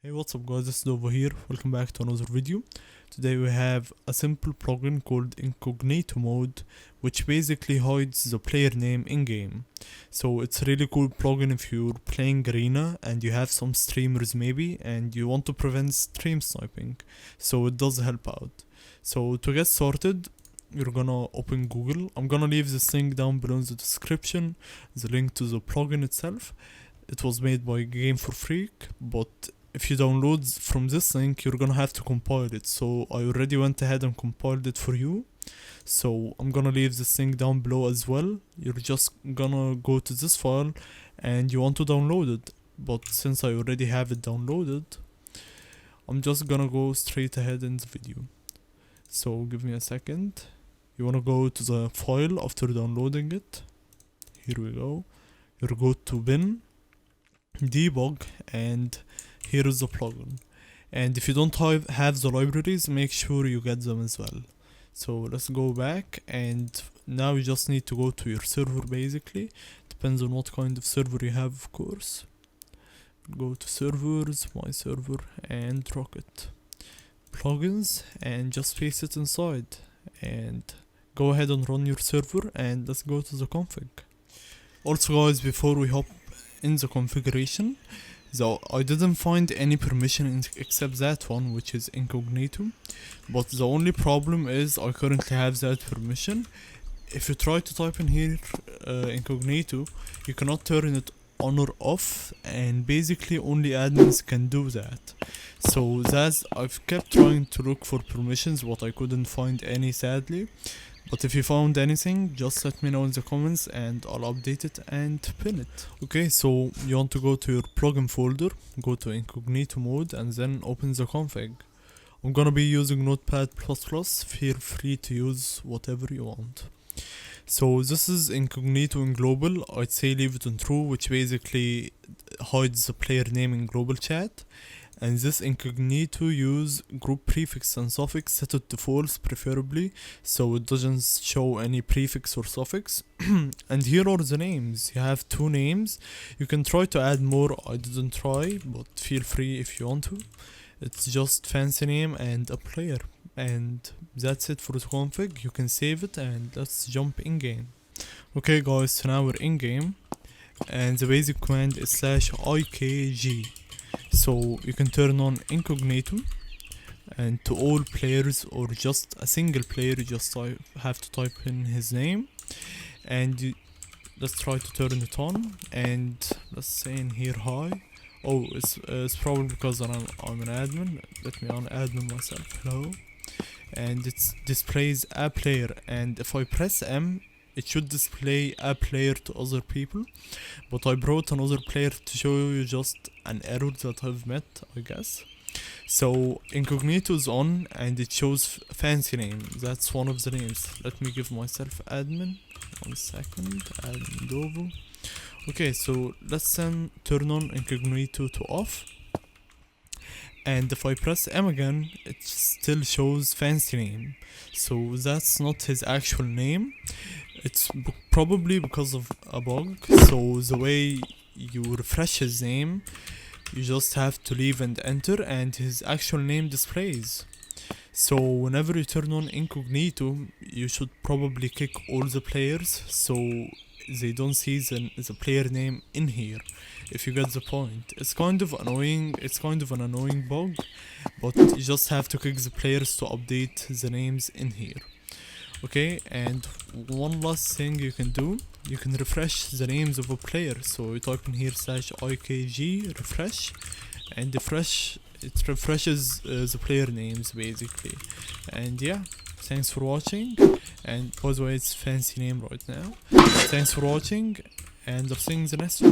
Hey, what's up guys, this is Dova here. Welcome back to another video. Today we have a simple plugin called Incognito mode, which basically hides the player name in-game. So it's a really cool plugin if you're playing arena and you have some streamers maybe and you want to prevent stream sniping. So it does help out. So to get started, you're gonna open Google. I'm gonna leave this link down below in the description, the link to the plugin itself. It was made by Game4Freak, but if you download from this link, you're gonna have to compile it. So I already went ahead and compiled it for you. So I'm gonna leave this link down below as well. You're just gonna go to this file and you want to download it. But since I already have it downloaded, I'm just gonna go straight ahead in the video. So give me a second. You wanna go to the file after downloading it. Here we go. You go to bin, debug, and here is the plugin. And if you don't have the libraries, make sure you get them as well. So let's go back, and now you just need to go to your server basically. Depends on what kind of server you have, of course. Go to servers, my server, and rocket plugins, and just paste it inside. And go ahead and run your server, and let's go to the config. Also guys, before we hop in the configuration, so I didn't find any permission except that one, which is Incognito, but the only problem is I currently have that permission. If you try to type in here Incognito, you cannot turn it on or off, and basically only admins can do that. So that's, I've kept trying to look for permissions, but I couldn't find any, sadly. But if you found anything, just let me know in the comments and I'll update it and pin it. Okay, so you want to go to your plugin folder, go to Incognito mode, and then open the config. I'm gonna be using Notepad++, feel free to use whatever you want. So this is Incognito in global. I'd say leave it on true, which basically hides the player name in global chat. And this Incognito use group prefix and suffix set it to false preferably, so it doesn't show any prefix or suffix. And here are the names. You have 2 names. You can try to add more. I didn't try, but feel free if you want to. It's just fancy name and a player, and that's it for the config. You can save it, and let's jump in game. Okay guys, so now we're in game, and the basic command is /ikg. So you can turn on Incognito, and to all players or just a single player, you just have to type in his name, and let's try to turn it on. And let's say in here hi. Oh, it's probably because I'm an admin. Let me admin myself. Hello. And it displays a player, and if I press M, it should display a player to other people, but I brought another player to show you just an error that I've met, I guess. So Incognito is on, and it shows fancy name. That's one of the names. Let me give myself admin. 1 second, admin Dovo. Okay, so let's then turn on Incognito to off. And if I press M again, it still shows fancy name. So that's not his actual name. It's probably because of a bug. So the way you refresh his name, you just have to leave and enter, and his actual name displays. So whenever you turn on Incognito, you should probably kick all the players so they don't see the player name in here, if you get the point. It's kind of annoying, it's kind of an annoying bug, but you just have to kick the players to update the names in here. Okay, and one last thing you can do, you can refresh the names of a player. So you type in here /ikg refresh, and it refreshes the player names basically. And yeah, thanks for watching. And by the way, it's fancy name right now. Thanks for watching, and I'll see you in the next one.